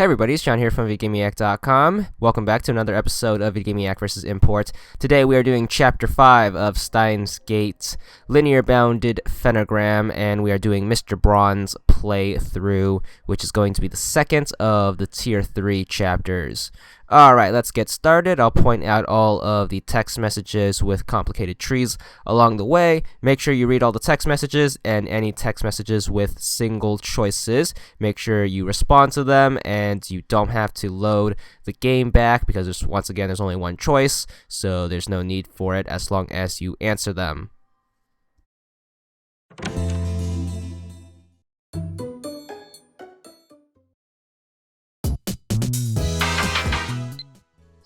everybody, it's John here from VidGamiac.com. Welcome back to another episode of VidGamiac vs. Import. Today we are doing Chapter 5 of Steins Gate's Linear Bounded Phenogram, and we are doing Mr. Braun's playthrough, which is going to be the second of the Tier 3 chapters. Alright, let's get started. I'll point out all of the text messages with complicated trees along the way. Make sure you read all the text messages and any text messages with single choices. Make sure you respond to them and you don't have to load the game back because once again there's only one choice, so there's no need for it as long as you answer them.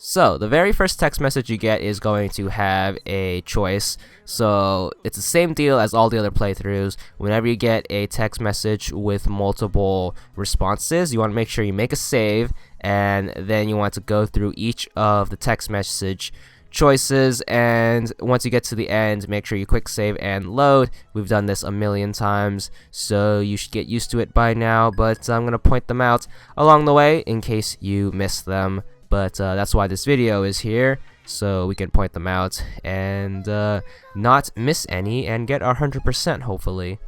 So, the very first text message you get is going to have a choice. So, it's the same deal as all the other playthroughs. Whenever you get a text message with multiple responses, you want to make sure you make a save, and then you want to go through each of the text message choices, and once you get to the end, make sure you quick save and load. We've done this a million times, so you should get used to it by now, but I'm going to point them out along the way in case you miss them. But that's why this video is here, so we can point them out and not miss any and get our 100% hopefully. "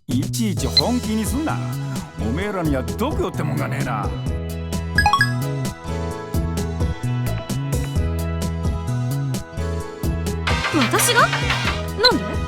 いちいち本気にすんな。おめえらには度胸ってもんがねえな。私が？なんで？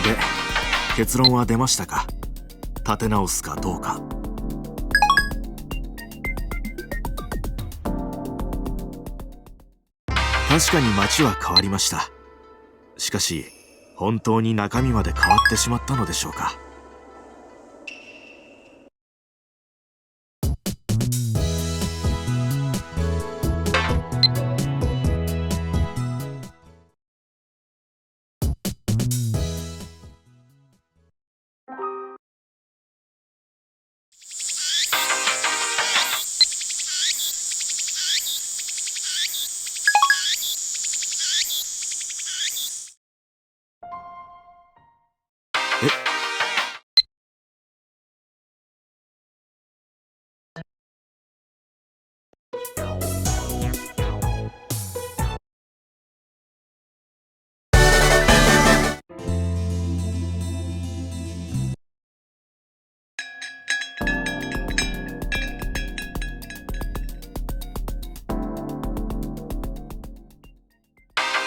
で、結論は出ましたか？立て直すかどうか。確かに街は変わりました。しかし、本当に中身まで変わってしまったのでしょうか。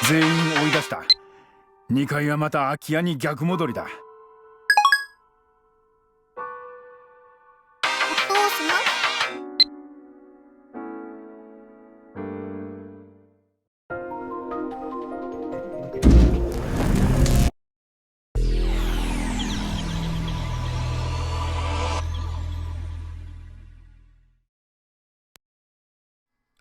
全員追い出した。2階はまた空き家に逆戻りだ。お父さん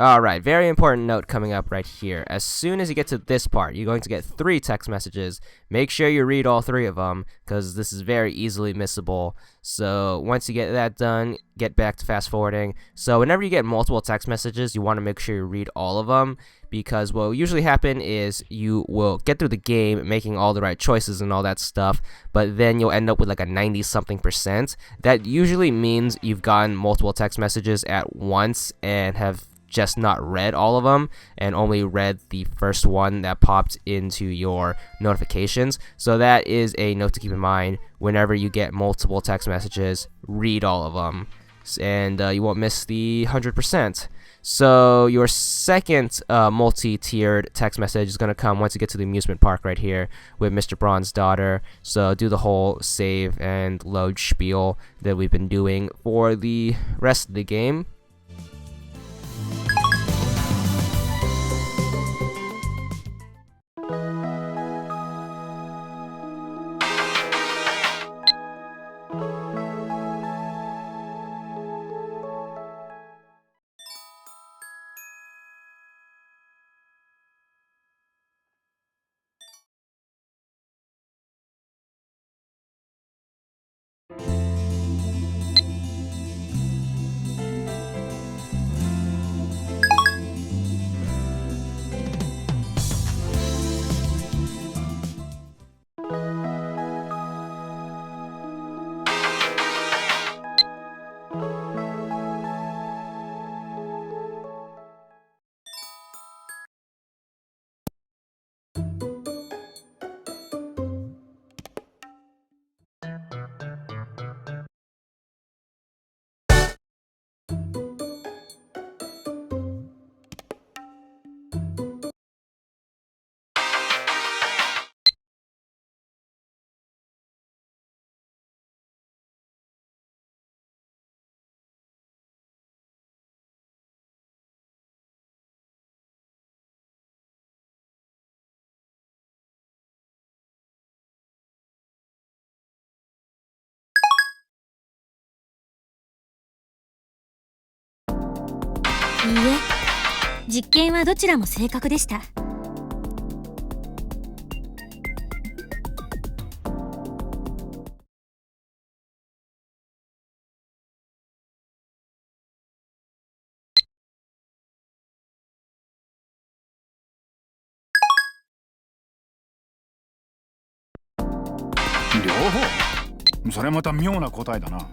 ？Alright, very important note coming up right here. As soon as you get to this part, you're going to get 3 text messages. Make sure you read all 3 of them, because this is very easily missable. So once you get that done, get back to fast forwarding. So whenever you get multiple text messages, you want to make sure you read all of them, because what will usually happen is you will get through the game making all the right choices and all that stuff, but then you'll end up with like a 90-something%. That usually means you've gotten multiple text messages at once and have just not read all of them and only read the first one that popped into your notifications. So that is a note to keep in mind. Whenever you get multiple text messages, read all of them, and you won't miss the 100%. So your second multi-tiered text message is going to come once you get to the amusement park right here with Mr. Braun's daughter. So do the whole save and load spiel that we've been doing for the rest of the game.いいえ、実験はどちらも正確でした。両方？それまた妙な答えだな。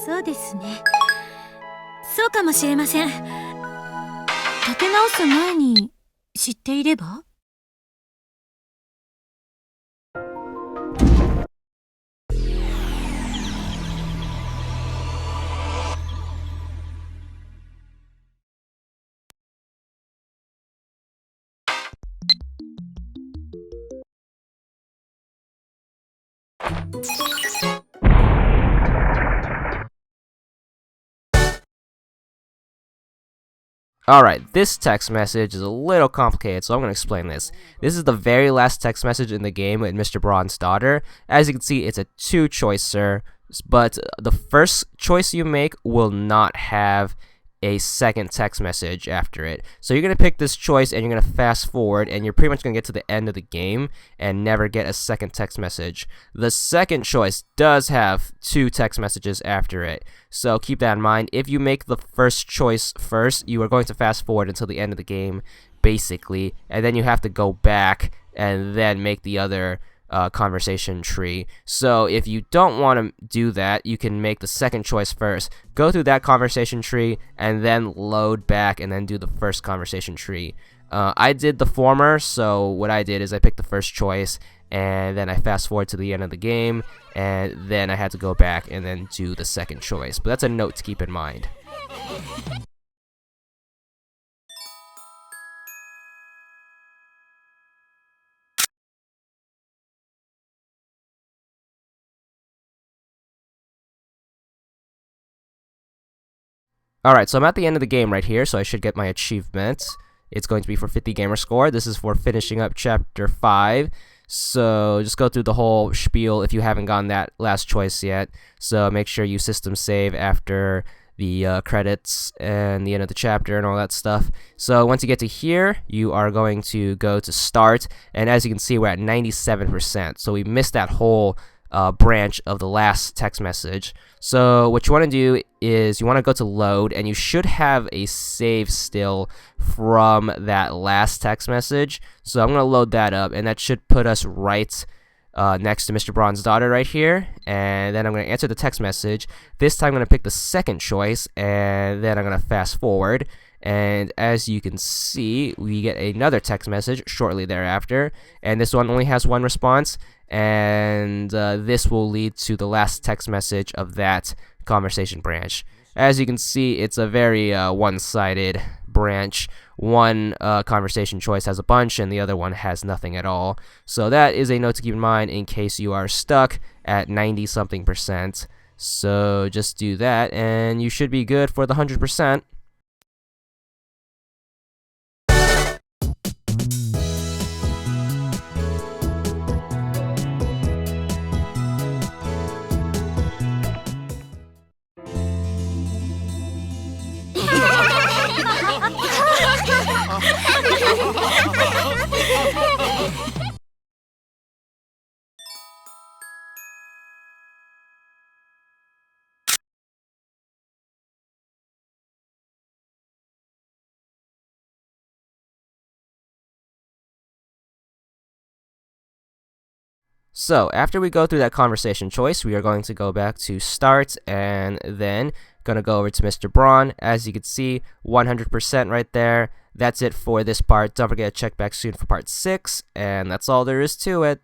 そうですね。そうかもしれません。立て直す前に知っていれば。Alright, this text message is a little complicated, so I'm going to explain this. This is the very last text message in the game with Mr. Braun's daughter. As you can see, it's a two-choicer, but the first choice you make will not have a second text message after it. So you're going to pick this choice and you're going to fast forward, and you're pretty much going to get to the end of the game and never get a second text message. The second choice does have two text messages after it, so keep that in mind. If you make the first choice first, you are going to fast forward until the end of the game, basically, and then you have to go back and then make the other conversation tree. So if you don't want to do that, you can make the second choice first, go through that conversation tree, and then load back and then do the first conversation tree. I did the former, so what I did is I picked the first choice and then I fast forward to the end of the game, and then I had to go back and then do the second choice. But that's a note to keep in mind. Alright, so I'm at the end of the game right here, so I should get my achievement. It's going to be for 50 gamer score. This is for finishing up chapter 5. So just go through the whole spiel if you haven't gotten that last choice yet. So make sure you system save after the credits and the end of the chapter and all that stuff. So once you get to here, you are going to go to start, and as you can see, we're at 97%. So we missed that whole branch of the last text message. So what you want to do is you want to go to load, and you should have a save still from that last text message. So I'm going to load that up, and that should put us right next to Mr. Braun's daughter right here. And then I'm going to answer the text message. This time I'm going to pick the second choice, and then I'm going to fast forward. And as you can see, we get another text message shortly thereafter, and this one only has one response, and this will lead to the last text message of that conversation branch. As you can see, it's a very one-sided branch. One conversation choice has a bunch, and the other one has nothing at all. So that is a note to keep in mind in case you are stuck at 90-something%. So just do that, and you should be good for the 100%. So after we go through that conversation choice, we are going to go back to start and then going to go over to Mr. Braun. As you can see, 100% right there. That's it for this part. Don't forget to check back soon for part 6, and that's all there is to it.